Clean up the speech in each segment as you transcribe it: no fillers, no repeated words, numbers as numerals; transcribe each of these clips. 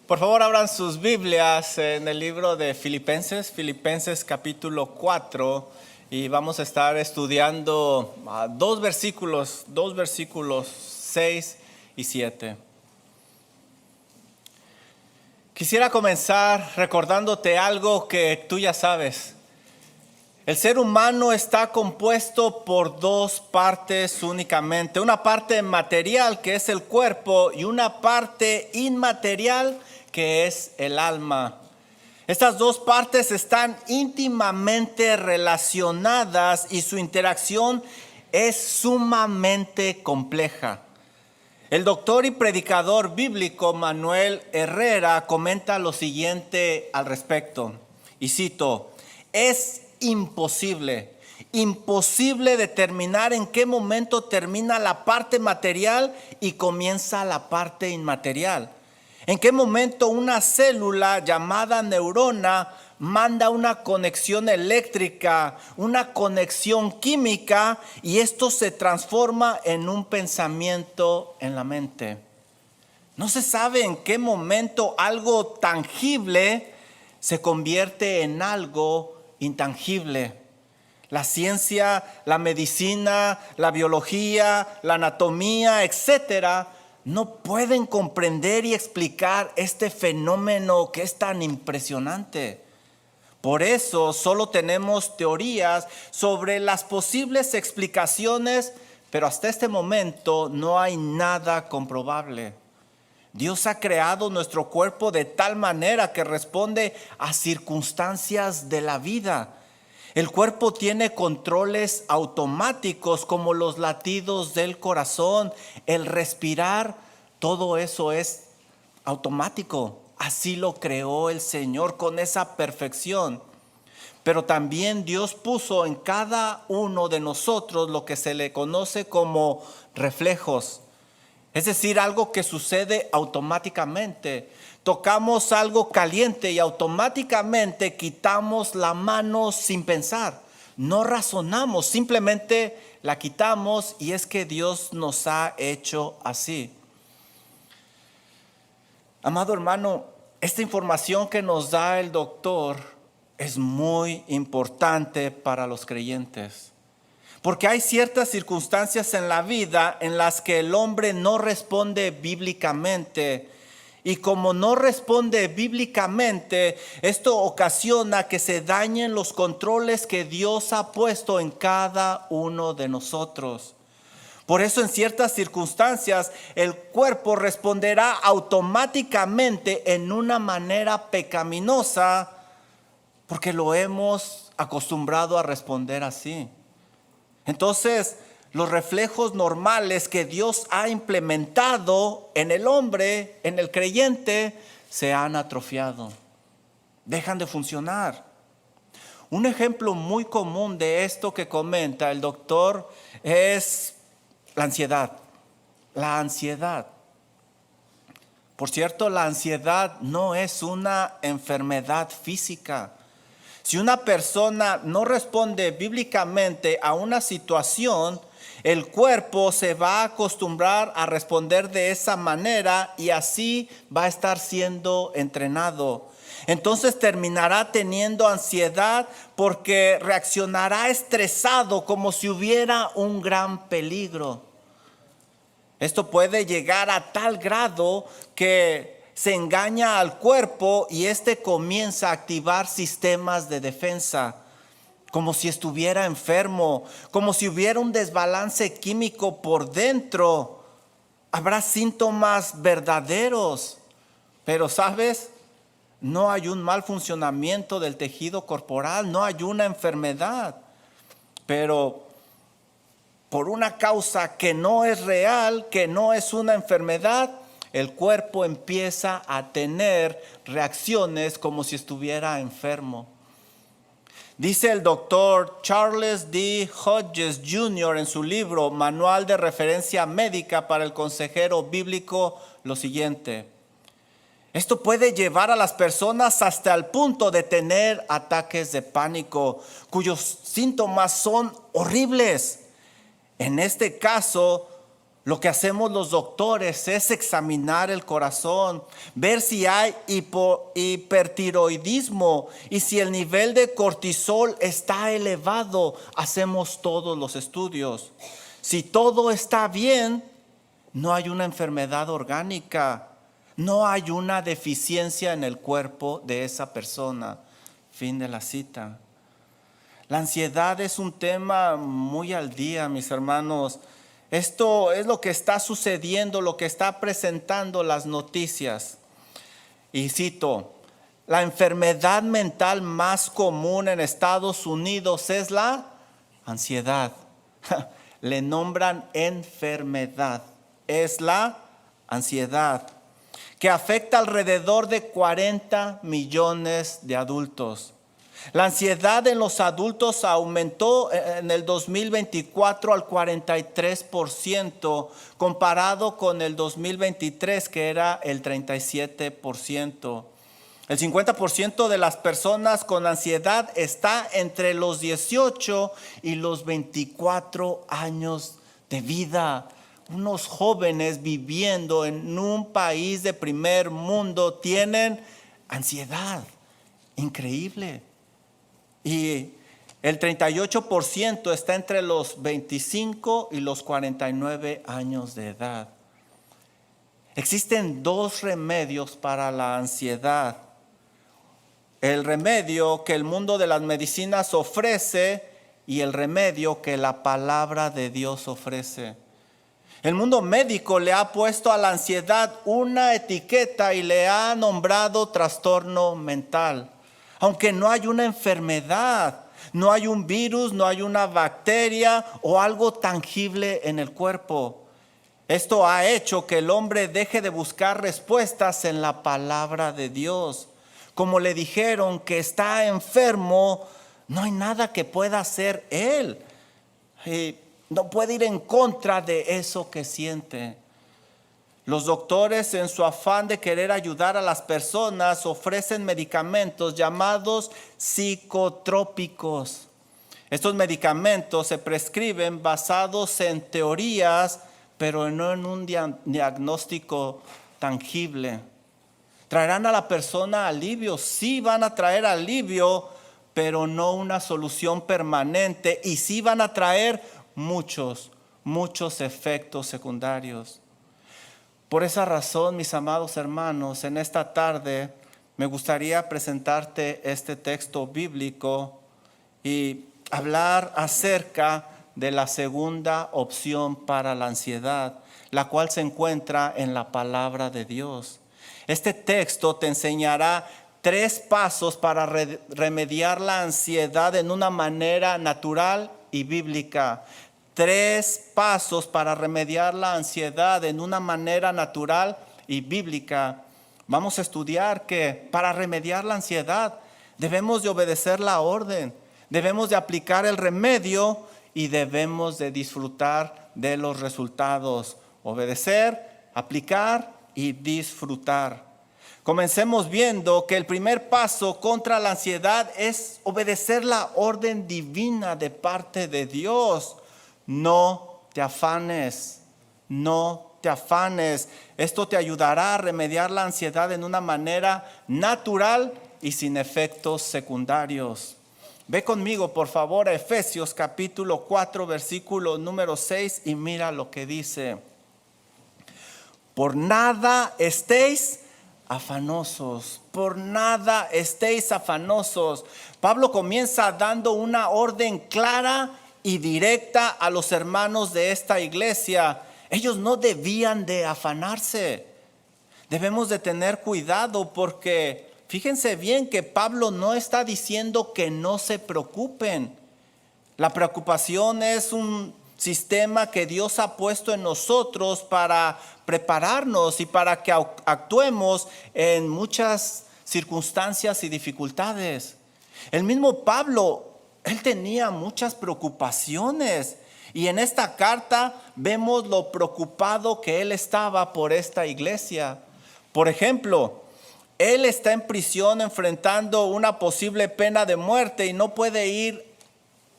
Por favor, abran sus Biblias en el libro de Filipenses capítulo 4, y vamos a estar estudiando dos versículos 6 y 7. Quisiera comenzar recordándote algo que tú ya sabes. El ser humano está compuesto por dos partes únicamente. Una parte material, que es el cuerpo, y una parte inmaterial, que es el alma. Estas dos partes están íntimamente relacionadas y su interacción es sumamente compleja. El doctor y predicador bíblico Manuel Herrera comenta lo siguiente al respecto, y cito: es imposible determinar en qué momento termina la parte material y comienza la parte inmaterial. En qué momento una célula llamada neurona manda una conexión eléctrica, una conexión química, y esto se transforma en un pensamiento en la mente. No se sabe en qué momento algo tangible se convierte en algo intangible. La ciencia, la medicina, la biología, la anatomía, etcétera, no pueden comprender y explicar este fenómeno que es tan impresionante. Por eso solo tenemos teorías sobre las posibles explicaciones, pero hasta este momento no hay nada comprobable. Dios ha creado nuestro cuerpo de tal manera que responde a circunstancias de la vida. El cuerpo tiene controles automáticos como los latidos del corazón, el respirar, todo eso es automático. Así lo creó el Señor con esa perfección. Pero también Dios puso en cada uno de nosotros lo que se le conoce como reflejos. Es decir, algo que sucede automáticamente. Tocamos algo caliente y automáticamente quitamos la mano sin pensar. No razonamos, simplemente la quitamos, y es que Dios nos ha hecho así. Amado hermano, esta información que nos da el doctor es muy importante para los creyentes. Porque hay ciertas circunstancias en la vida en las que el hombre no responde bíblicamente. Y como no responde bíblicamente, esto ocasiona que se dañen los controles que Dios ha puesto en cada uno de nosotros. Por eso en ciertas circunstancias el cuerpo responderá automáticamente en una manera pecaminosa, porque lo hemos acostumbrado a responder así. Entonces, los reflejos normales que Dios ha implementado en el hombre, en el creyente, se han atrofiado, dejan de funcionar. Un ejemplo muy común de esto que comenta el doctor es la ansiedad. La ansiedad. Por cierto, la ansiedad no es una enfermedad física. Si una persona no responde bíblicamente a una situación, el cuerpo se va a acostumbrar a responder de esa manera y así va a estar siendo entrenado. Entonces terminará teniendo ansiedad porque reaccionará estresado como si hubiera un gran peligro. Esto puede llegar a tal grado que se engaña al cuerpo y éste comienza a activar sistemas de defensa, como si estuviera enfermo, como si hubiera un desbalance químico por dentro. Habrá síntomas verdaderos, pero ¿sabes? No hay un mal funcionamiento del tejido corporal, no hay una enfermedad, pero por una causa que no es real, que no es una enfermedad, el cuerpo empieza a tener reacciones como si estuviera enfermo. Dice el doctor Charles D. Hodges Jr. en su libro Manual de Referencia Médica para el Consejero Bíblico lo siguiente: esto puede llevar a las personas hasta el punto de tener ataques de pánico, cuyos síntomas son horribles. En este caso, Lo que hacemos los doctores es examinar el corazón, ver si hay hipertiroidismo y si el nivel de cortisol está elevado. Hacemos todos los estudios. Si todo está bien, no hay una enfermedad orgánica, no hay una deficiencia en el cuerpo de esa persona. Fin de la cita. La ansiedad es un tema muy al día, mis hermanos. Esto es lo que está sucediendo, lo que está presentando las noticias. Y cito, la enfermedad mental más común en Estados Unidos es la ansiedad. Le nombran enfermedad. Es la ansiedad, que afecta alrededor de 40 millones de adultos. La ansiedad en los adultos aumentó en el 2024 al 43%, comparado con el 2023, que era el 37%. El 50% de las personas con ansiedad está entre los 18 y los 24 años de vida. Unos jóvenes viviendo en un país de primer mundo tienen ansiedad. Increíble. Y el 38% está entre los 25 y los 49 años de edad. Existen dos remedios para la ansiedad. El remedio que el mundo de las medicinas ofrece y el remedio que la palabra de Dios ofrece. El mundo médico le ha puesto a la ansiedad una etiqueta y le ha nombrado trastorno mental. Aunque no hay una enfermedad, no hay un virus, no hay una bacteria o algo tangible en el cuerpo. Esto ha hecho que el hombre deje de buscar respuestas en la palabra de Dios. Como le dijeron que está enfermo, no hay nada que pueda hacer él. No puede ir en contra de eso que siente. Los doctores, en su afán de querer ayudar a las personas, ofrecen medicamentos llamados psicotrópicos. Estos medicamentos se prescriben basados en teorías, pero no en un diagnóstico tangible. ¿Traerán a la persona alivio? Sí, van a traer alivio, pero no una solución permanente. Y sí van a traer muchos efectos secundarios. Por esa razón, mis amados hermanos, en esta tarde me gustaría presentarte este texto bíblico y hablar acerca de la segunda opción para la ansiedad, la cual se encuentra en la palabra de Dios. Este texto te enseñará 3 pasos para remediar la ansiedad en una manera natural y bíblica. 3 pasos para remediar la ansiedad en una manera natural y bíblica. Vamos a estudiar que para remediar la ansiedad debemos de obedecer la orden, debemos de aplicar el remedio y debemos de disfrutar de los resultados. Obedecer, aplicar y disfrutar. Comencemos viendo que el primer paso contra la ansiedad es obedecer la orden divina de parte de Dios. No te afanes, no te afanes. Esto te ayudará a remediar la ansiedad en una manera natural y sin efectos secundarios. Ve conmigo, por favor, a Efesios capítulo 4, versículo número 6 y mira lo que dice. Por nada estéis afanosos, por nada estéis afanosos. Pablo comienza dando una orden clara y directa a los hermanos de esta iglesia. Ellos no debían de afanarse. Debemos de tener cuidado porque fíjense bien que Pablo no está diciendo que no se preocupen. La preocupación es un sistema que Dios ha puesto en nosotros para prepararnos y para que actuemos en muchas circunstancias y dificultades. El mismo Pablo, él tenía muchas preocupaciones y en esta carta vemos lo preocupado que él estaba por esta iglesia. Por ejemplo, él está en prisión enfrentando una posible pena de muerte y no puede ir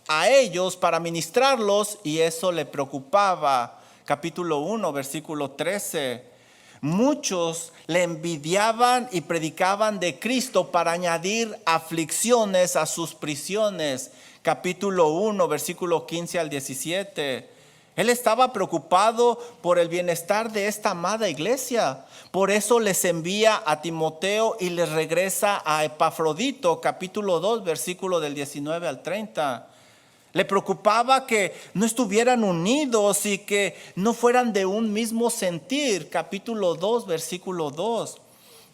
a ellos para ministrarlos y eso le preocupaba. capítulo 1, versículo 13. Muchos le envidiaban y predicaban de Cristo para añadir aflicciones a sus prisiones. Capítulo 1, versículo 15 al 17. Él estaba preocupado por el bienestar de esta amada iglesia. Por eso les envía a Timoteo y les regresa a Epafrodito, capítulo 2, versículo del 19 al 30. Le preocupaba que no estuvieran unidos y que no fueran de un mismo sentir, capítulo 2, versículo 2.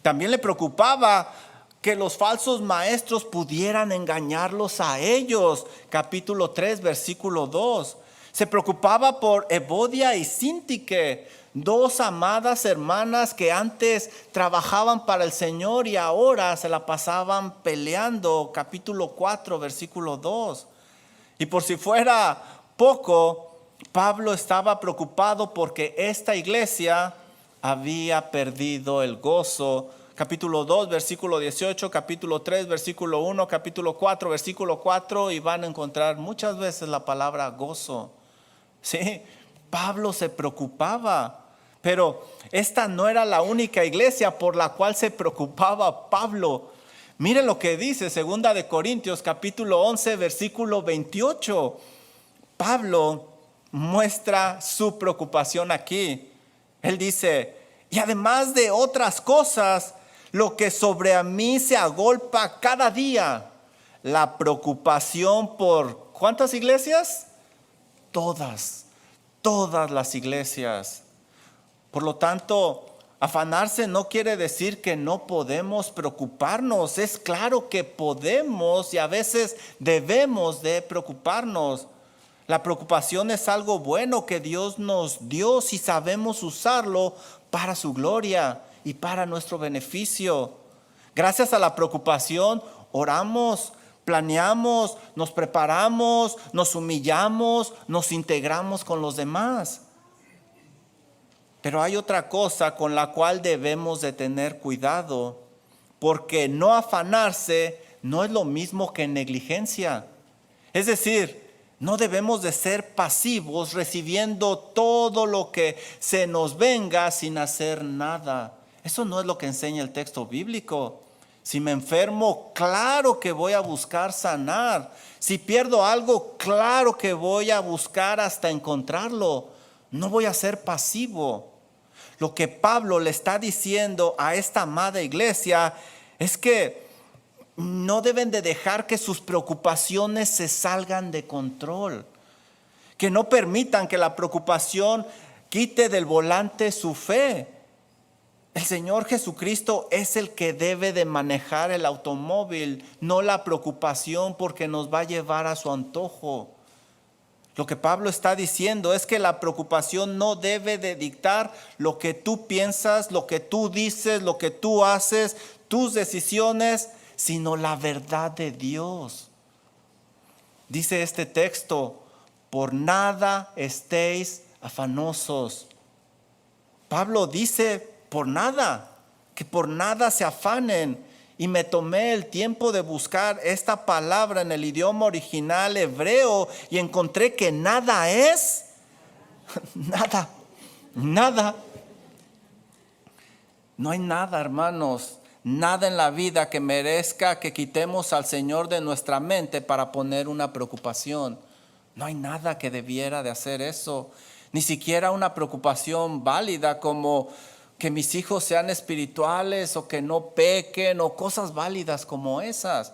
También le preocupaba que los falsos maestros pudieran engañarlos a ellos, capítulo 3, versículo 2. Se preocupaba por Evodia y Síntique, dos amadas hermanas que antes trabajaban para el Señor y ahora se la pasaban peleando, capítulo 4, versículo 2. Y por si fuera poco, Pablo estaba preocupado porque esta iglesia había perdido el gozo. Capítulo 2, versículo 18, capítulo 3, versículo 1, capítulo 4, versículo 4, y van a encontrar muchas veces la palabra gozo. Sí, Pablo se preocupaba, pero esta no era la única iglesia por la cual se preocupaba Pablo. Mire lo que dice 2 de Corintios capítulo 11 versículo 28. Pablo muestra su preocupación aquí. Él dice, y además de otras cosas, lo que sobre a mí se agolpa cada día, la preocupación por, ¿cuántas iglesias? Todas las iglesias. Por lo tanto, afanarse no quiere decir que no podemos preocuparnos. Es claro que podemos y a veces debemos de preocuparnos. La preocupación es algo bueno que Dios nos dio si sabemos usarlo para su gloria y para nuestro beneficio. Gracias a la preocupación, oramos, planeamos, nos preparamos, nos humillamos, nos integramos con los demás. Pero hay otra cosa con la cual debemos de tener cuidado, porque no afanarse no es lo mismo que negligencia. Es decir, no debemos de ser pasivos recibiendo todo lo que se nos venga sin hacer nada. Eso no es lo que enseña el texto bíblico. Si me enfermo, claro que voy a buscar sanar. Si pierdo algo, claro que voy a buscar hasta encontrarlo. No voy a ser pasivo. Lo que Pablo le está diciendo a esta amada iglesia es que no deben de dejar que sus preocupaciones se salgan de control. Que no permitan que la preocupación quite del volante su fe. El Señor Jesucristo es el que debe de manejar el automóvil, no la preocupación porque nos va a llevar a su antojo. Lo que Pablo está diciendo es que la preocupación no debe de dictar lo que tú piensas, lo que tú dices, lo que tú haces, tus decisiones, sino la verdad de Dios. Dice este texto, por nada estéis afanosos. Pablo dice, por nada, que por nada se afanen. Y me tomé el tiempo de buscar esta palabra en el idioma original hebreo y encontré que nada es nada. No hay nada, hermanos, nada en la vida que merezca que quitemos al Señor de nuestra mente para poner una preocupación. No hay nada que debiera de hacer eso, ni siquiera una preocupación válida como que mis hijos sean espirituales o que no pequen o cosas válidas como esas.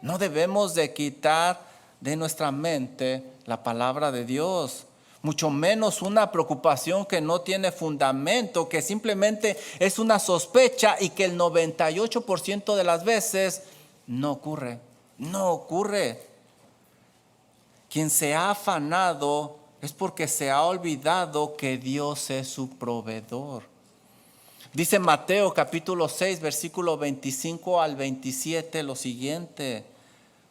No debemos de quitar de nuestra mente la palabra de Dios, mucho menos una preocupación que no tiene fundamento, que simplemente es una sospecha y que el 98% de las veces no ocurre. Quien se ha afanado es porque se ha olvidado que Dios es su proveedor. Dice Mateo capítulo 6, versículo 25 al 27 lo siguiente.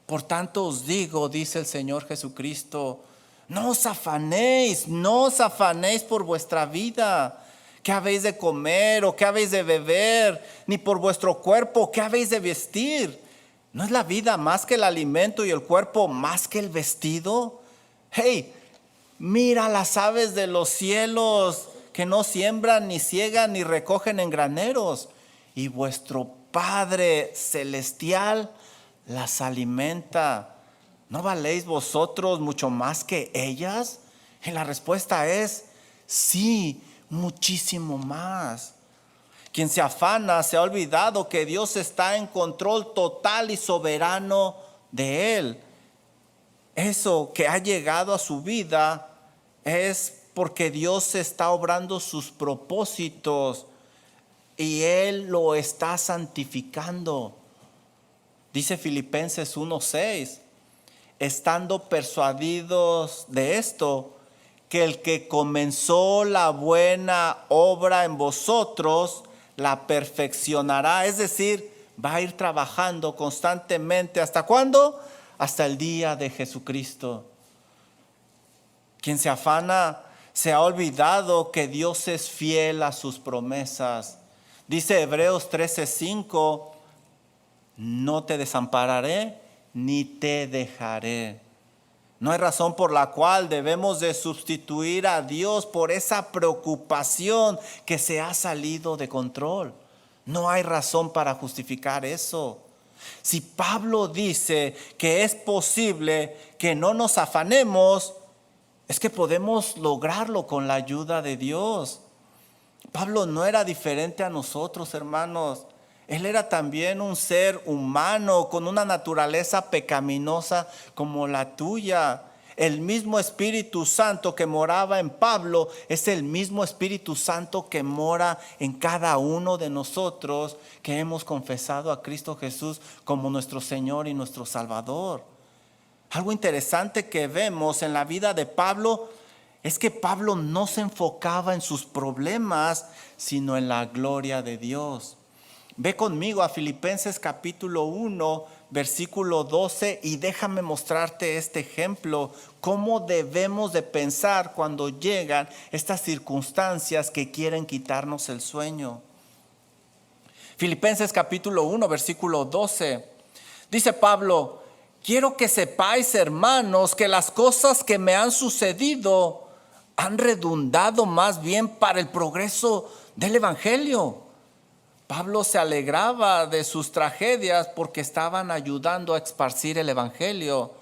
Por tanto os digo, dice el Señor Jesucristo, no os afanéis por vuestra vida. ¿Qué habéis de comer o qué habéis de beber? Ni por vuestro cuerpo, ¿qué habéis de vestir? ¿No es la vida más que el alimento y el cuerpo más que el vestido? Hey, Mira las aves de los cielos, que no siembran, ni ciegan, ni recogen en graneros, y vuestro Padre celestial las alimenta. ¿No valéis vosotros mucho más que ellas? Y la respuesta es sí, muchísimo más. Quien se afana se ha olvidado que Dios está en control total y soberano de él. Eso que ha llegado a su vida es porque Dios está obrando sus propósitos y Él lo está santificando. Dice Filipenses 1:6, estando persuadidos de esto, que el que comenzó la buena obra en vosotros, la perfeccionará. Es decir, va a ir trabajando constantemente. ¿Hasta cuándo? Hasta el día de Jesucristo. Quien se afana se ha olvidado que Dios es fiel a sus promesas. Dice Hebreos 13:5, no te desampararé ni te dejaré. No hay razón por la cual debemos de sustituir a Dios por esa preocupación que se ha salido de control. No hay razón para justificar eso. Si Pablo dice que es posible que no nos afanemos, es que podemos lograrlo con la ayuda de Dios. Pablo no era diferente a nosotros, hermanos. Él era también un ser humano con una naturaleza pecaminosa como la tuya. El mismo Espíritu Santo que moraba en Pablo es el mismo Espíritu Santo que mora en cada uno de nosotros que hemos confesado a Cristo Jesús como nuestro Señor y nuestro Salvador. Algo interesante que vemos en la vida de Pablo es que Pablo no se enfocaba en sus problemas, sino en la gloria de Dios. Ve conmigo a Filipenses capítulo 1, versículo 12 y déjame mostrarte este ejemplo, cómo debemos de pensar cuando llegan estas circunstancias que quieren quitarnos el sueño. Filipenses capítulo 1, versículo 12. Dice Pablo, quiero que sepáis, hermanos, que las cosas que me han sucedido han redundado más bien para el progreso del evangelio. Pablo se alegraba de sus tragedias porque estaban ayudando a esparcir el evangelio.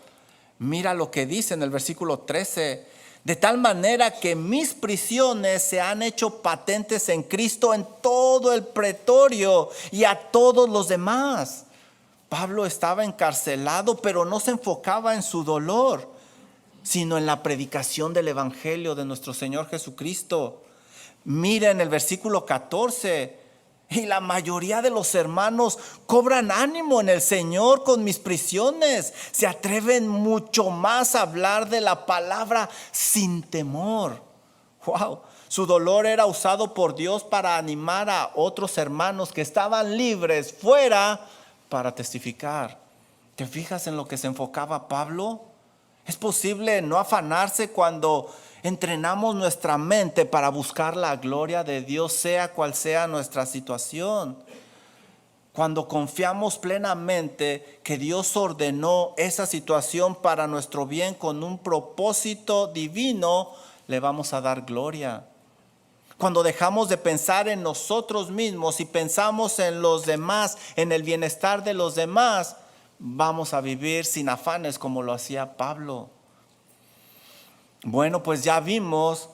Mira lo que dice en el versículo 13. De tal manera que mis prisiones se han hecho patentes en Cristo en todo el pretorio y a todos los demás. Pablo estaba encarcelado, pero no se enfocaba en su dolor, sino en la predicación del evangelio de nuestro Señor Jesucristo. Mira en el versículo 14. Y la mayoría de los hermanos cobran ánimo en el Señor con mis prisiones. Se atreven mucho más a hablar de la palabra sin temor. Wow. Su dolor era usado por Dios para animar a otros hermanos que estaban libres fuera para testificar. ¿Te fijas en lo que se enfocaba Pablo? Es posible no afanarse cuando entrenamos nuestra mente para buscar la gloria de Dios, sea cual sea nuestra situación. Cuando confiamos plenamente que Dios ordenó esa situación para nuestro bien con un propósito divino, le vamos a dar gloria. Cuando dejamos de pensar en nosotros mismos y pensamos en los demás, en el bienestar de los demás, vamos a vivir sin afanes como lo hacía Pablo. Bueno, pues ya vimos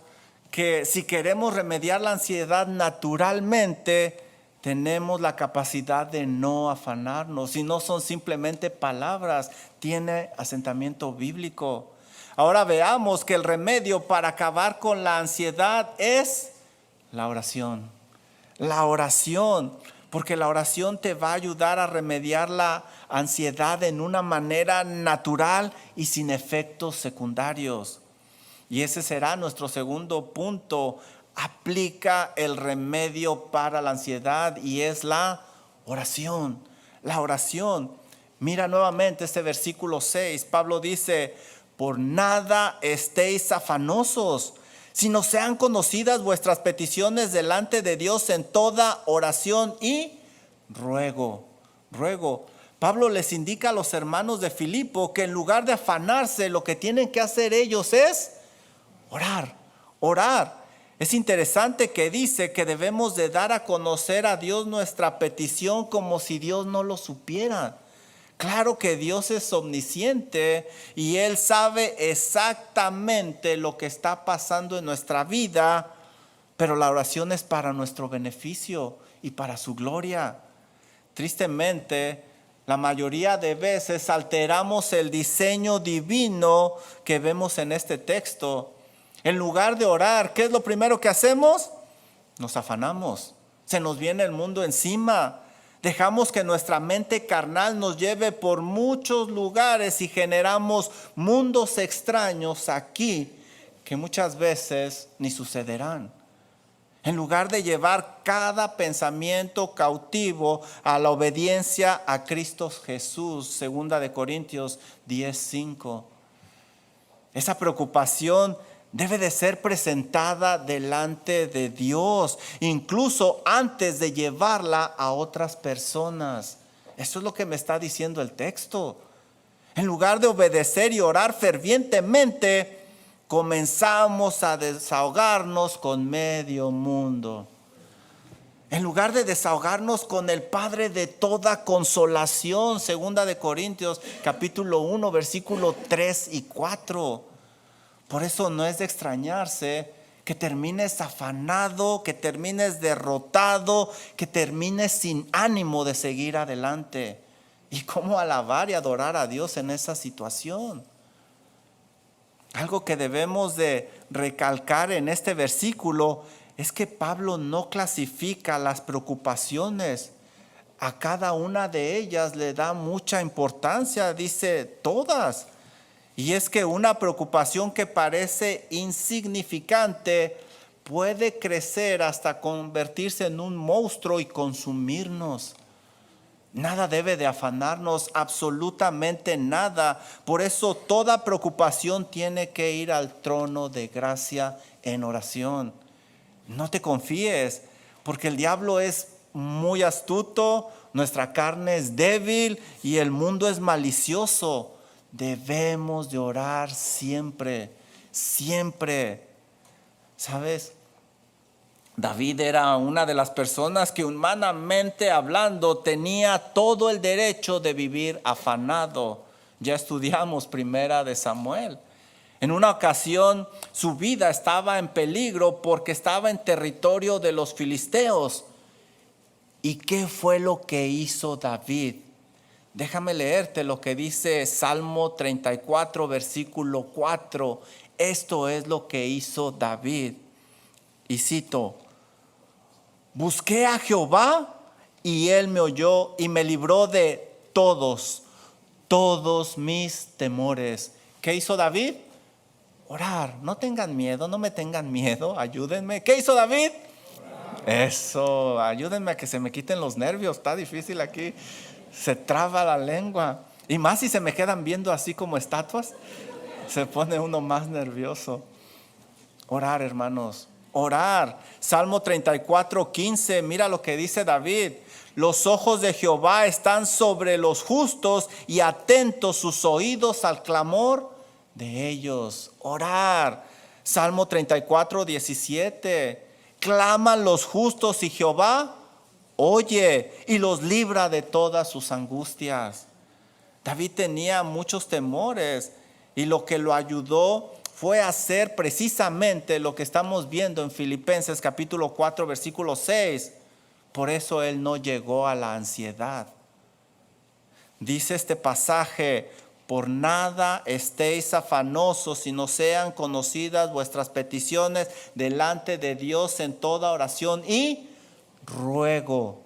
que si queremos remediar la ansiedad naturalmente, tenemos la capacidad de no afanarnos. Y no son simplemente palabras, tiene asentamiento bíblico. Ahora veamos que el remedio para acabar con la ansiedad es la oración. La oración, porque la oración te va a ayudar a remediar la ansiedad en una manera natural y sin efectos secundarios. Y ese será nuestro segundo punto. Aplica el remedio para la ansiedad y es la oración. La oración. Mira nuevamente este versículo 6. Pablo dice, por nada estéis afanosos, sino sean conocidas vuestras peticiones delante de Dios en toda oración y ruego. Pablo les indica a los hermanos de Filipo que en lugar de afanarse, lo que tienen que hacer ellos es Orar. Es interesante que dice que debemos de dar a conocer a Dios nuestra petición como si Dios no lo supiera. Claro que Dios es omnisciente y Él sabe exactamente lo que está pasando en nuestra vida, pero la oración es para nuestro beneficio y para su gloria. Tristemente, la mayoría de veces alteramos el diseño divino que vemos en este texto. En lugar de orar, ¿qué es lo primero que hacemos? Nos afanamos, se nos viene el mundo encima. Dejamos que nuestra mente carnal nos lleve por muchos lugares y generamos mundos extraños aquí que muchas veces ni sucederán. En lugar de llevar cada pensamiento cautivo a la obediencia a Cristo Jesús, 2 Corintios 10:5. Esa preocupación debe de ser presentada delante de Dios, incluso antes de llevarla a otras personas. Eso es lo que me está diciendo el texto. En lugar de obedecer y orar fervientemente, comenzamos a desahogarnos con medio mundo. En lugar de desahogarnos con el Padre de toda consolación, 2 Corintios capítulo 1, versículo 3 y 4. Por eso no es de extrañarse que termines afanado, que termines derrotado, que termines sin ánimo de seguir adelante. ¿Y cómo alabar y adorar a Dios en esa situación? Algo que debemos de recalcar en este versículo es que Pablo no clasifica las preocupaciones. A cada una de ellas le da mucha importancia, dice todas. Y es que una preocupación que parece insignificante puede crecer hasta convertirse en un monstruo y consumirnos. Nada debe de afanarnos, absolutamente nada. Por eso toda preocupación tiene que ir al trono de gracia en oración. No te confíes, porque el diablo es muy astuto, nuestra carne es débil y el mundo es malicioso. Debemos de orar siempre, siempre. ¿Sabes? David era una de las personas que humanamente hablando tenía todo el derecho de vivir afanado. Ya estudiamos 1 Samuel. En una ocasión su vida estaba en peligro porque estaba en territorio de los filisteos. ¿Y qué fue lo que hizo David? Déjame leerte lo que dice Salmo 34, versículo 4. Esto es lo que hizo David. Y cito: busqué a Jehová y él me oyó y me libró de todos mis temores. ¿Qué hizo David? Orar. No tengan miedo, no me tengan miedo, ayúdenme. ¿Qué hizo David? Eso, ayúdenme a que se me quiten los nervios, está difícil aquí. Se traba la lengua. Y más si se me quedan viendo así como estatuas, se pone uno más nervioso. Orar, hermanos, orar. Salmo 34, 15, mira lo que dice David. Los ojos de Jehová están sobre los justos y atentos sus oídos al clamor de ellos. Orar. Salmo 34, 17. Claman los justos y Jehová oye y los libra de todas sus angustias. David tenía muchos temores y lo que lo ayudó fue hacer precisamente lo que estamos viendo en Filipenses capítulo 4 versículo 6. Por eso él no llegó a la ansiedad. Dice este pasaje: por nada estéis afanosos, sino sean conocidas vuestras peticiones delante de Dios en toda oración y ruego.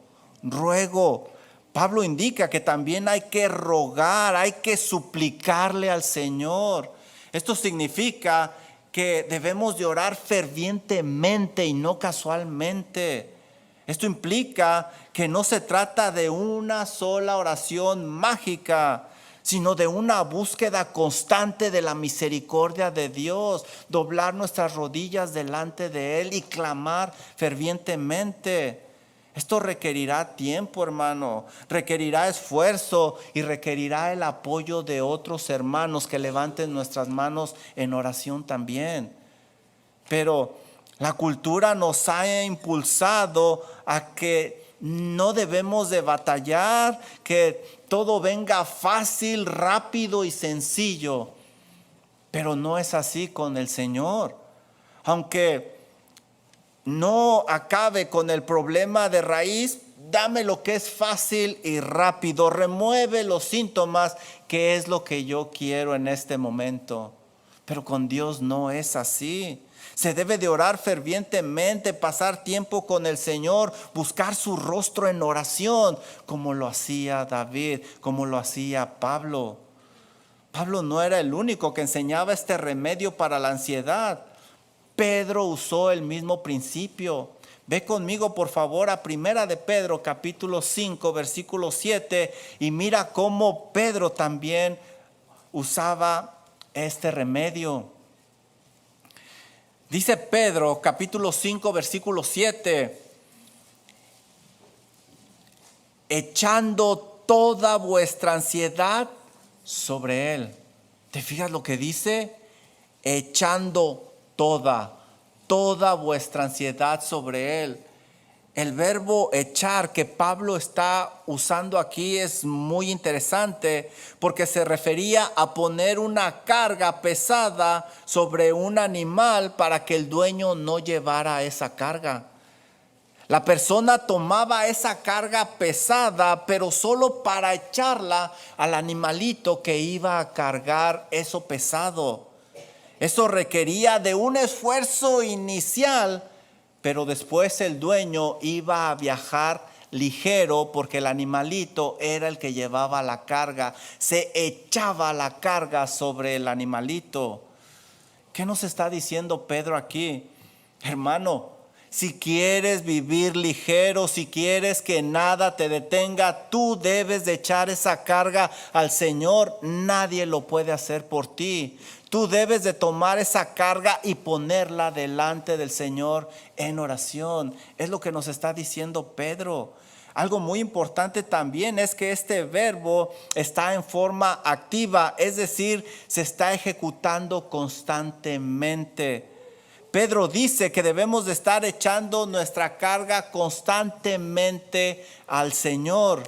Pablo indica que también hay que rogar, hay que suplicarle al Señor. Esto significa que debemos de orar fervientemente y no casualmente. Esto implica que no se trata de una sola oración mágica, sino de una búsqueda constante de la misericordia de Dios, doblar nuestras rodillas delante de Él y clamar fervientemente. Esto requerirá tiempo, hermano, requerirá esfuerzo y requerirá el apoyo de otros hermanos que levanten nuestras manos en oración también. Pero la cultura nos ha impulsado a que no debemos de batallar, que todo venga fácil, rápido y sencillo. Pero no es así con el Señor. Aunque no acabe con el problema de raíz, dame lo que es fácil y rápido. Remueve los síntomas, que es lo que yo quiero en este momento. Pero con Dios no es así. Se debe de orar fervientemente, pasar tiempo con el Señor, buscar su rostro en oración, como lo hacía David, como lo hacía Pablo. Pablo no era el único que enseñaba este remedio para la ansiedad. Pedro usó el mismo principio. Ve conmigo por favor a Primera de Pedro capítulo 5 versículo 7 y mira cómo Pedro también usaba este remedio. Dice Pedro capítulo 5 versículo 7, echando toda vuestra ansiedad sobre Él. ¿Te fijas lo que dice? Echando toda vuestra ansiedad sobre Él. El verbo echar que Pablo está usando aquí es muy interesante porque se refería a poner una carga pesada sobre un animal para que el dueño no llevara esa carga. La persona tomaba esa carga pesada, pero solo para echarla al animalito que iba a cargar eso pesado. Eso requería de un esfuerzo inicial, pero después el dueño iba a viajar ligero porque el animalito era el que llevaba la carga. Se echaba la carga sobre el animalito. ¿Qué nos está diciendo Pedro aquí? Hermano, si quieres vivir ligero, si quieres que nada te detenga, tú debes de echar esa carga al Señor. Nadie lo puede hacer por ti. Tú debes de tomar esa carga y ponerla delante del Señor en oración. Es lo que nos está diciendo Pedro. Algo muy importante también es que este verbo está en forma activa, es decir, se está ejecutando constantemente. Pedro dice que debemos de estar echando nuestra carga constantemente al Señor.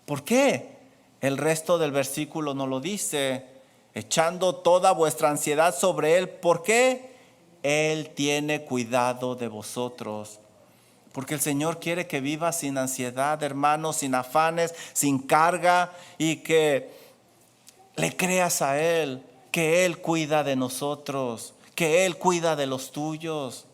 ¿Por qué? El resto del versículo nos lo dice. Echando toda vuestra ansiedad sobre Él. ¿Por qué? Él tiene cuidado de vosotros. Porque el Señor quiere que vivas sin ansiedad, hermanos, sin afanes, sin carga, y que le creas a Él, que Él cuida de nosotros, que Él cuida de los tuyos.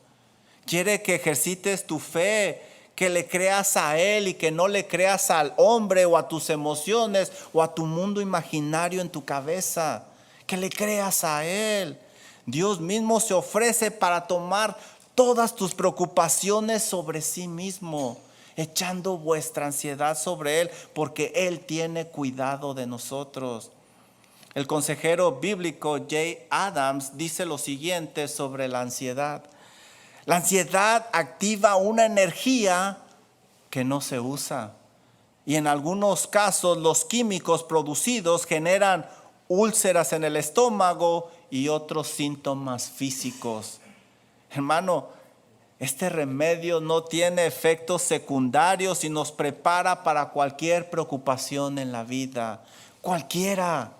Quiere que ejercites tu fe, que le creas a Él y que no le creas al hombre o a tus emociones o a tu mundo imaginario en tu cabeza. Que le creas a Él. Dios mismo se ofrece para tomar todas tus preocupaciones sobre sí mismo, echando vuestra ansiedad sobre Él, porque Él tiene cuidado de nosotros. El consejero bíblico Jay Adams dice lo siguiente sobre la ansiedad. La ansiedad activa una energía que no se usa. Y en algunos casos los químicos producidos generan úlceras en el estómago y otros síntomas físicos. Hermano, este remedio no tiene efectos secundarios y nos prepara para cualquier preocupación en la vida. Cualquiera.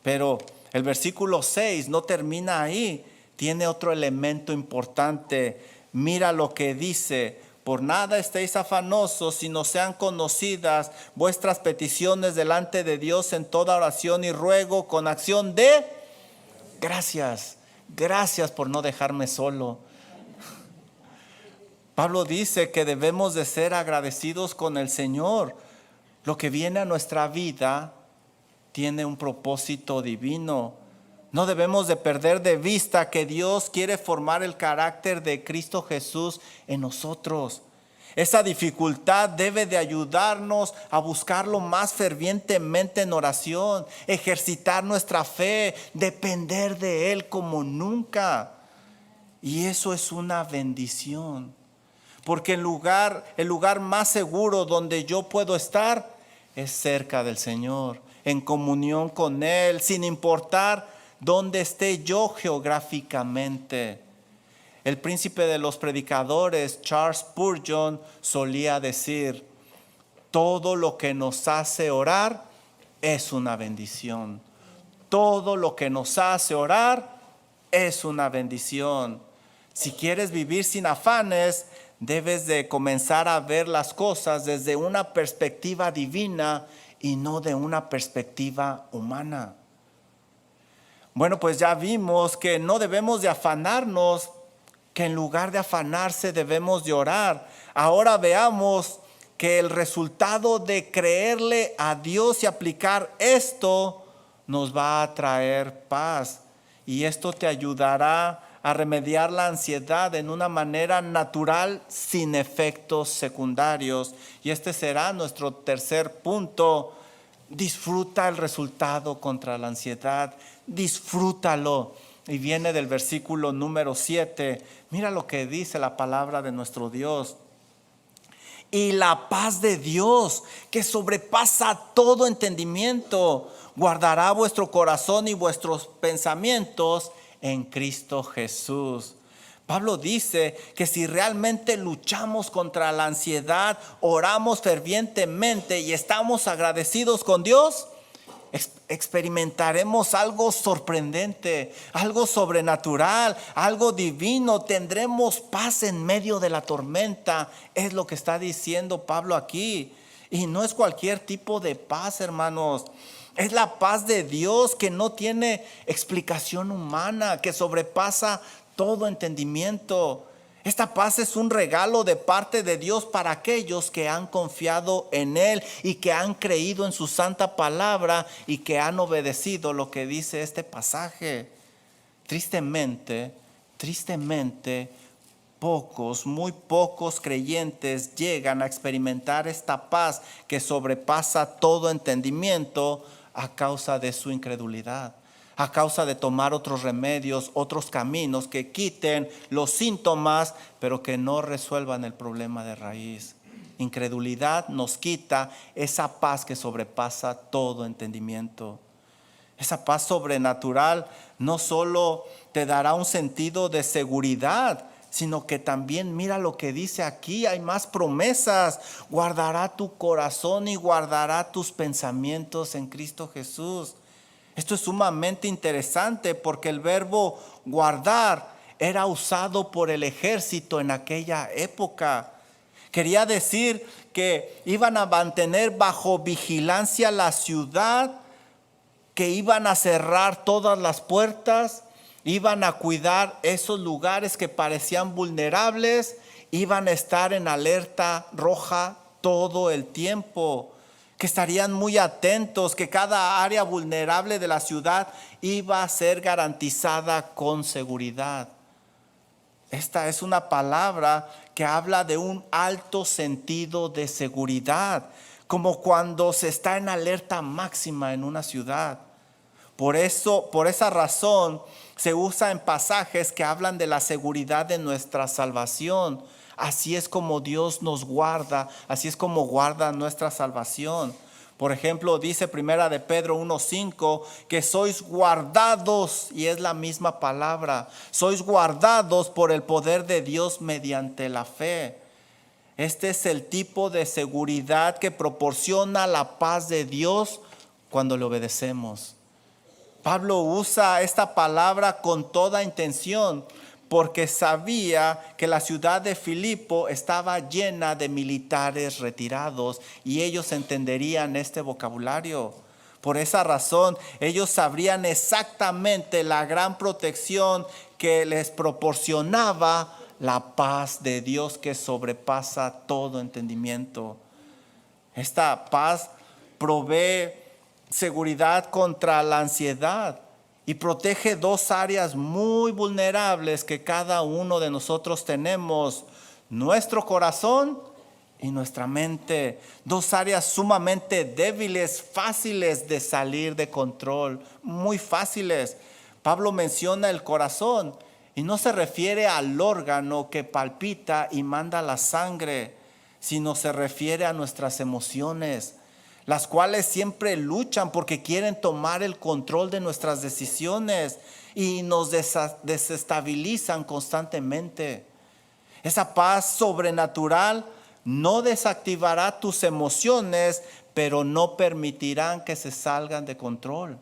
Pero el versículo 6 no termina ahí. Tiene otro elemento importante. Mira lo que dice: por nada estéis afanosos, sino sean conocidas vuestras peticiones delante de Dios en toda oración y ruego con acción de gracias. Gracias por no dejarme solo. Pablo dice que debemos de ser agradecidos con el Señor. Lo que viene a nuestra vida tiene un propósito divino. No debemos de perder de vista que Dios quiere formar el carácter de Cristo Jesús en nosotros. Esa dificultad debe de ayudarnos a buscarlo más fervientemente en oración, ejercitar nuestra fe, depender de Él como nunca. Y eso es una bendición. Porque el lugar más seguro donde yo puedo estar es cerca del Señor, en comunión con Él, sin importar dónde esté yo geográficamente. el príncipe de los predicadores, Charles Spurgeon, solía decir: todo lo que nos hace orar es una bendición. Todo lo que nos hace orar es una bendición. Si quieres vivir sin afanes, debes de comenzar a ver las cosas desde una perspectiva divina y no de una perspectiva humana. Bueno, pues ya vimos que no debemos de afanarnos, que en lugar de afanarse debemos de orar. Ahora veamos que el resultado de creerle a Dios y aplicar esto nos va a traer paz. Y esto te ayudará a remediar la ansiedad en una manera natural, sin efectos secundarios. Y este será nuestro tercer punto. Disfruta el resultado contra la ansiedad. Disfrútalo. Y viene del versículo número 7. Mira lo que dice la palabra de nuestro Dios. Y la paz de Dios, que sobrepasa todo entendimiento, guardará vuestro corazón y vuestros pensamientos en Cristo Jesús. Pablo dice que si realmente luchamos contra la ansiedad, oramos fervientemente y estamos agradecidos con Dios, experimentaremos algo sorprendente, algo sobrenatural, algo divino. Tendremos paz en medio de la tormenta. Es lo que está diciendo Pablo aquí. Y no es cualquier tipo de paz, hermanos. Es la paz de Dios que no tiene explicación humana, que sobrepasa todo entendimiento. Esta paz es un regalo de parte de Dios para aquellos que han confiado en Él y que han creído en su santa palabra y que han obedecido lo que dice este pasaje. Tristemente, muy pocos creyentes llegan a experimentar esta paz que sobrepasa todo entendimiento a causa de su incredulidad, a causa de tomar otros remedios, otros caminos que quiten los síntomas, pero que no resuelvan el problema de raíz. Incredulidad nos quita esa paz que sobrepasa todo entendimiento. Esa paz sobrenatural no solo te dará un sentido de seguridad, sino que también mira lo que dice aquí, hay más promesas. Guardará tu corazón y guardará tus pensamientos en Cristo Jesús. Esto es sumamente interesante porque el verbo guardar era usado por el ejército en aquella época. Quería decir que iban a mantener bajo vigilancia la ciudad, que iban a cerrar todas las puertas, iban a cuidar esos lugares que parecían vulnerables, iban a estar en alerta roja todo el tiempo, que estarían muy atentos, que cada área vulnerable de la ciudad iba a ser garantizada con seguridad. Esta es una palabra que habla de un alto sentido de seguridad, como cuando se está en alerta máxima en una ciudad. Por esa razón, se usa en pasajes que hablan de la seguridad de nuestra salvación. Así es como Dios nos guarda, así es como guarda nuestra salvación. Por ejemplo, dice Primera de Pedro 1:5 que sois guardados, y es la misma palabra, sois guardados por el poder de Dios mediante la fe. Este es el tipo de seguridad que proporciona la paz de Dios cuando le obedecemos. Pablo usa esta palabra con toda intención porque sabía que la ciudad de Filipo estaba llena de militares retirados y ellos entenderían este vocabulario. Por esa razón, ellos sabrían exactamente la gran protección que les proporcionaba la paz de Dios que sobrepasa todo entendimiento. Esta paz provee seguridad contra la ansiedad y protege dos áreas muy vulnerables que cada uno de nosotros tenemos: nuestro corazón y nuestra mente. Dos áreas sumamente débiles, fáciles de salir de control, muy fáciles. Pablo menciona el corazón y no se refiere al órgano que palpita y manda la sangre, sino se refiere a nuestras emociones. las cuales siempre luchan porque quieren tomar el control de nuestras decisiones y nos desestabilizan constantemente. Esa paz sobrenatural no desactivará tus emociones, pero no permitirán que se salgan de control.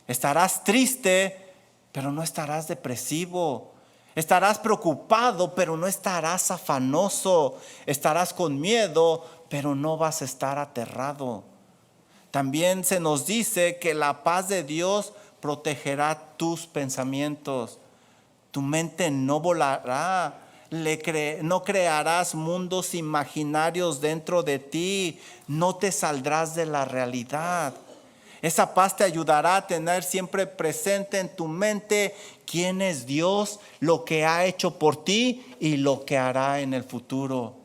Estarás triste, pero no estarás depresivo. Estarás preocupado, pero no estarás afanoso. Estarás con miedo, pero no vas a estar aterrado. También se nos dice que la paz de Dios protegerá tus pensamientos. Tu mente no volará. No crearás mundos imaginarios dentro de ti. No te saldrás de la realidad. Esa paz te ayudará a tener siempre presente en tu mente quién es Dios, lo que ha hecho por ti y lo que hará en el futuro.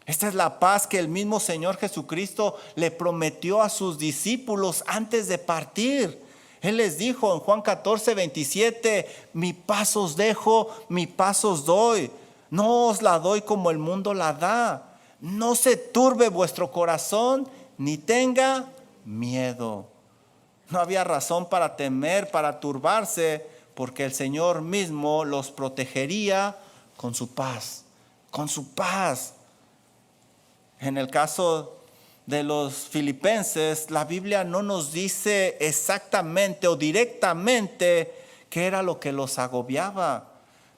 Esta es la paz que el mismo Señor Jesucristo le prometió a sus discípulos antes de partir. Él les dijo en Juan 14:27, mi paz os dejo, mi paz os doy. No os la doy como el mundo la da. No se turbe vuestro corazón, ni tenga miedo. No había razón para temer, para turbarse, porque el Señor mismo los protegería con su paz, con su paz. En el caso de los filipenses, la Biblia no nos dice exactamente o directamente qué era lo que los agobiaba,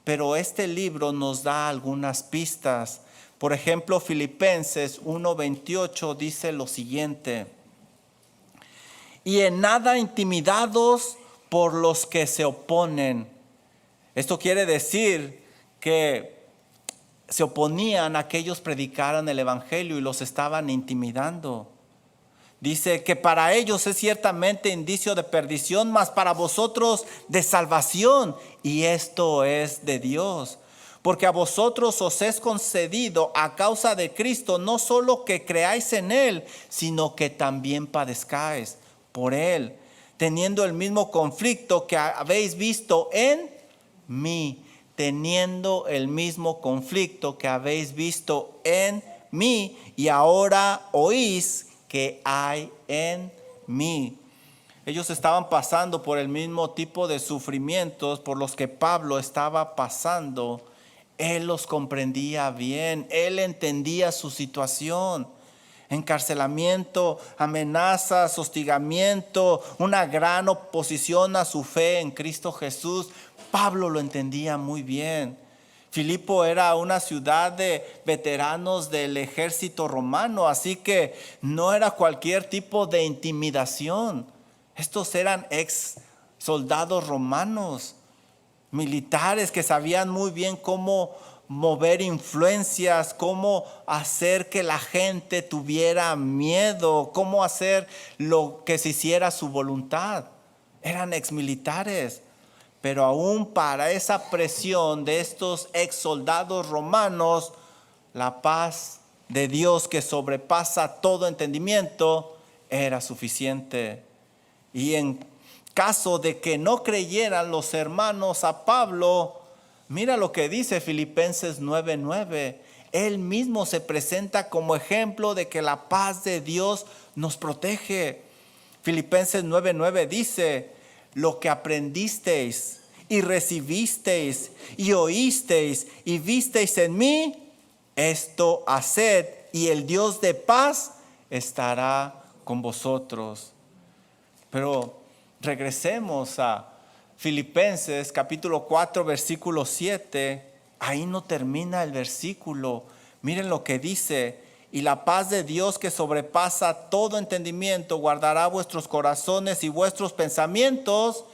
pero este libro nos da algunas pistas. Por ejemplo, Filipenses 1:28 dice lo siguiente: y en nada intimidados por los que se oponen. Esto quiere decir que se oponían a que ellos predicaran el evangelio y los estaban intimidando. Dice que para ellos es ciertamente indicio de perdición, mas para vosotros de salvación, y esto es de Dios. Porque a vosotros os es concedido a causa de Cristo no solo que creáis en Él, sino que también padezcáis por Él, teniendo el mismo conflicto que habéis visto en mí. Teniendo el mismo conflicto que habéis visto en mí y ahora oís que hay en mí. Ellos estaban pasando por el mismo tipo de sufrimientos por los que Pablo estaba pasando. Él los comprendía bien, él entendía su situación. Encarcelamiento, amenazas, hostigamiento, una gran oposición a su fe en Cristo Jesús. Pablo lo entendía muy bien. Filipo era una ciudad de veteranos del ejército romano, así que no era cualquier tipo de intimidación. Estos eran ex soldados romanos, militares que sabían muy bien cómo mover influencias, cómo hacer que la gente tuviera miedo, cómo hacer lo que se hiciera su voluntad. Eran ex militares. Pero aún para esa presión de estos ex soldados romanos, la paz de Dios que sobrepasa todo entendimiento era suficiente. Y en caso de que no creyeran los hermanos a Pablo, mira lo que dice Filipenses 9:9. Él mismo se presenta como ejemplo de que la paz de Dios nos protege. Filipenses 9:9 dice: lo que aprendisteis y recibisteis y oísteis y visteis en mí, esto haced, y el Dios de paz estará con vosotros. Pero regresemos a Filipenses capítulo 4 versículo 7. Ahí no termina el versículo. Miren lo que dice: y la paz de Dios que sobrepasa todo entendimiento guardará vuestros corazones y vuestros pensamientos.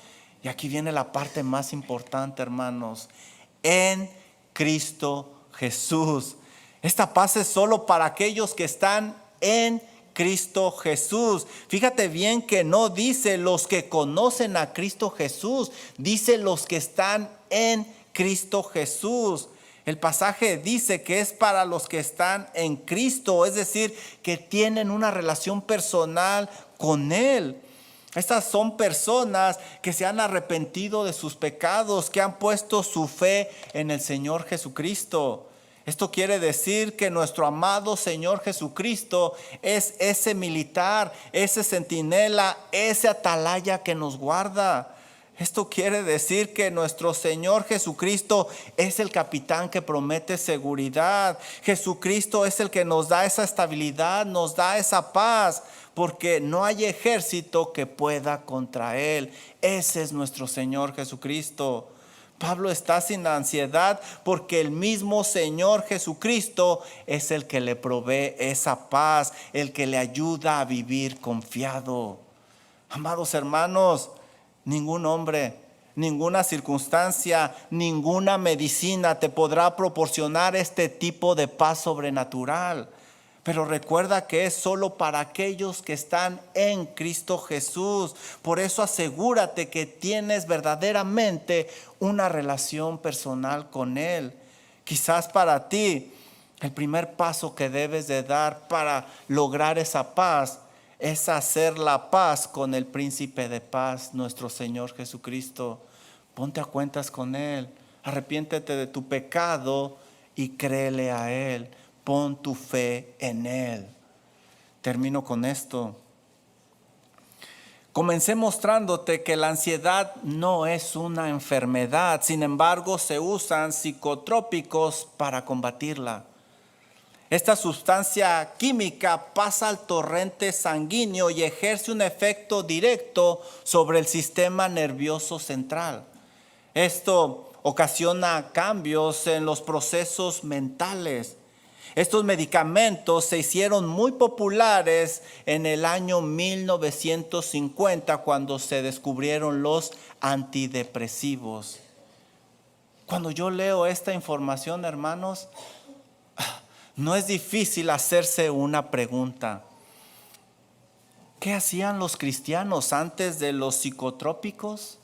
Y aquí viene la parte más importante, hermanos: en Cristo Jesús. Esta paz es solo para aquellos que están en Cristo Jesús. Fíjate bien que no dice los que conocen a Cristo Jesús, dice los que están en Cristo Jesús. El pasaje dice que es para los que están en Cristo, es decir, que tienen una relación personal con Él. Estas son personas que se han arrepentido de sus pecados, que han puesto su fe en el Señor Jesucristo. Esto quiere decir que nuestro amado Señor Jesucristo es ese militar, ese centinela, ese atalaya que nos guarda. Esto quiere decir que nuestro Señor Jesucristo es el capitán que promete seguridad. Jesucristo es el que nos da esa estabilidad, nos da esa paz, porque no hay ejército que pueda contra Él. Ese es nuestro Señor Jesucristo. Pablo está sin ansiedad porque el mismo Señor Jesucristo es el que le provee esa paz, el que le ayuda a vivir confiado. Amados hermanos, ningún hombre, ninguna circunstancia, ninguna medicina te podrá proporcionar este tipo de paz sobrenatural. Pero recuerda que es solo para aquellos que están en Cristo Jesús. Por eso asegúrate que tienes verdaderamente una relación personal con Él. Quizás para ti el primer paso que debes de dar para lograr esa paz es hacer la paz con el príncipe de paz, nuestro Señor Jesucristo. Ponte a cuentas con Él. Arrepiéntete de tu pecado y créele a Él. Pon tu fe en Él. Termino con esto. Comencé mostrándote que la ansiedad no es una enfermedad. Sin embargo, se usan psicotrópicos para combatirla. Esta sustancia química pasa al torrente sanguíneo y ejerce un efecto directo sobre el sistema nervioso central. Esto ocasiona cambios en los procesos mentales. Estos medicamentos se hicieron muy populares en el año 1950 cuando se descubrieron los antidepresivos. Cuando yo leo esta información, hermanos, no es difícil hacerse una pregunta. ¿Qué hacían los cristianos antes de los psicotrópicos?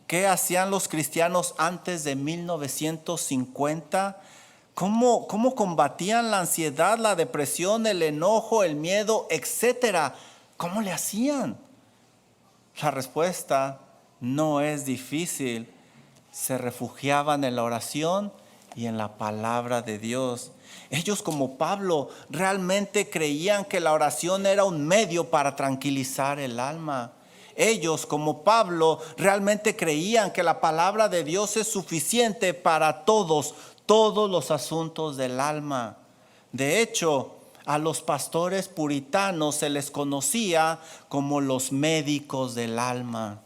¿Qué hacían los cristianos antes de 1950? ¿Cómo combatían la ansiedad, la depresión, el enojo, el miedo, etcétera? ¿Cómo le hacían? La respuesta no es difícil. Se refugiaban en la oración y en la palabra de Dios. Ellos, como Pablo, realmente creían que la oración era un medio para tranquilizar el alma. Ellos, como Pablo, realmente creían que la palabra de Dios es suficiente para todos los asuntos del alma. De hecho, a los pastores puritanos se les conocía como los médicos del alma.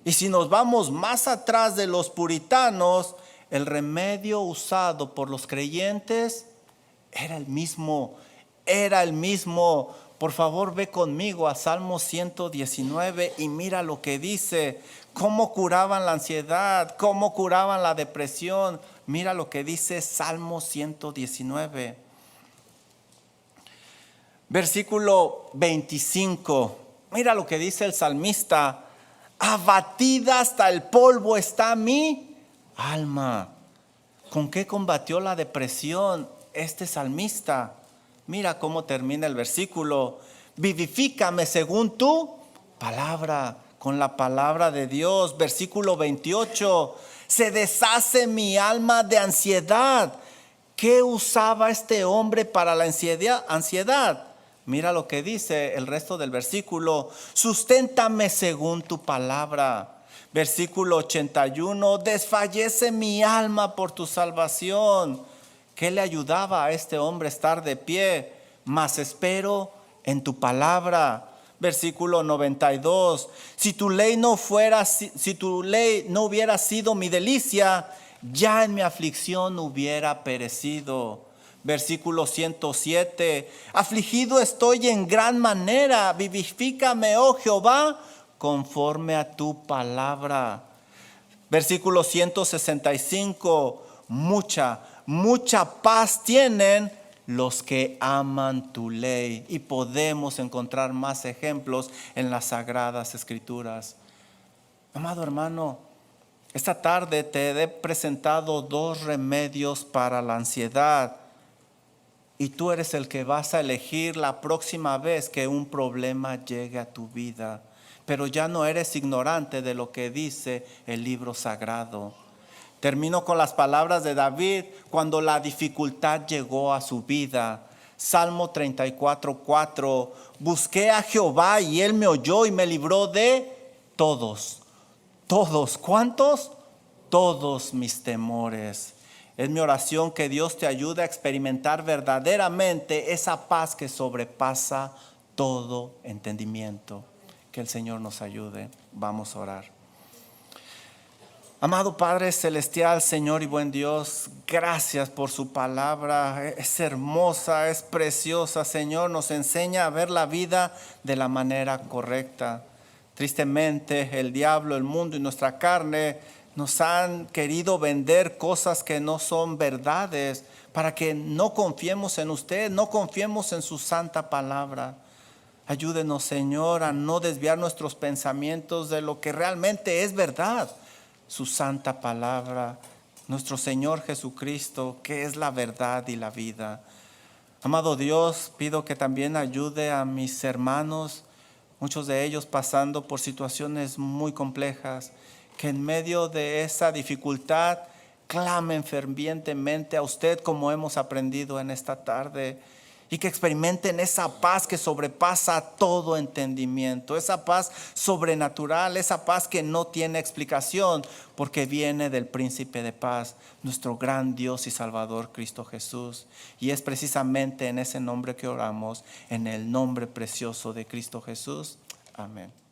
Y si nos vamos más atrás de los puritanos, el remedio usado por los creyentes era el mismo. Por favor, ve conmigo a Salmo 119 y mira lo que dice. Cómo curaban la ansiedad, cómo curaban la depresión. Mira lo que dice Salmo 119. Versículo 25. Mira lo que dice el salmista. Abatida hasta el polvo está mi alma. ¿Con qué combatió la depresión este salmista? Mira cómo termina el versículo. Vivifícame según tu palabra, con la palabra de Dios. Versículo 28. Se deshace mi alma de ansiedad. ¿Qué usaba este hombre para la ansiedad? Mira lo que dice el resto del versículo. Susténtame según tu palabra. Versículo 81. Desfallece mi alma por tu salvación. ¿Qué le ayudaba a este hombre a estar de pie? Mas espero en tu palabra. Versículo 92. Si tu ley no hubiera sido mi delicia, ya en mi aflicción hubiera perecido. Versículo 107. Afligido estoy en gran manera. Vivifícame, oh Jehová, conforme a tu palabra. Versículo 165. Mucha paz tienen los que aman tu ley. Y podemos encontrar más ejemplos en las Sagradas Escrituras. Amado hermano, esta tarde te he presentado 2 remedios para la ansiedad. Y tú eres el que vas a elegir la próxima vez que un problema llegue a tu vida. Pero ya no eres ignorante de lo que dice el libro sagrado. Termino con las palabras de David cuando la dificultad llegó a su vida. Salmo 34:4. Busqué a Jehová y él me oyó y me libró de todos. Todos. ¿Cuántos? Todos mis temores. Es mi oración que Dios te ayude a experimentar verdaderamente esa paz que sobrepasa todo entendimiento. Que el Señor nos ayude. Vamos a orar. Amado Padre Celestial, Señor y buen Dios, gracias por su palabra. Es hermosa, es preciosa, Señor. Nos enseña a ver la vida de la manera correcta. Tristemente, el diablo, el mundo y nuestra carne nos han querido vender cosas que no son verdades para que no confiemos en usted, no confiemos en su santa palabra. Ayúdenos, Señor, a no desviar nuestros pensamientos de lo que realmente es verdad. Su santa palabra, nuestro Señor Jesucristo, que es la verdad y la vida. Amado Dios, pido que también ayude a mis hermanos, muchos de ellos pasando por situaciones muy complejas, que en medio de esa dificultad clamen fervientemente a usted como hemos aprendido en esta tarde. Y que experimenten esa paz que sobrepasa todo entendimiento, esa paz sobrenatural, esa paz que no tiene explicación, porque viene del Príncipe de Paz, nuestro gran Dios y Salvador Cristo Jesús. Y es precisamente en ese nombre que oramos, en el nombre precioso de Cristo Jesús. Amén.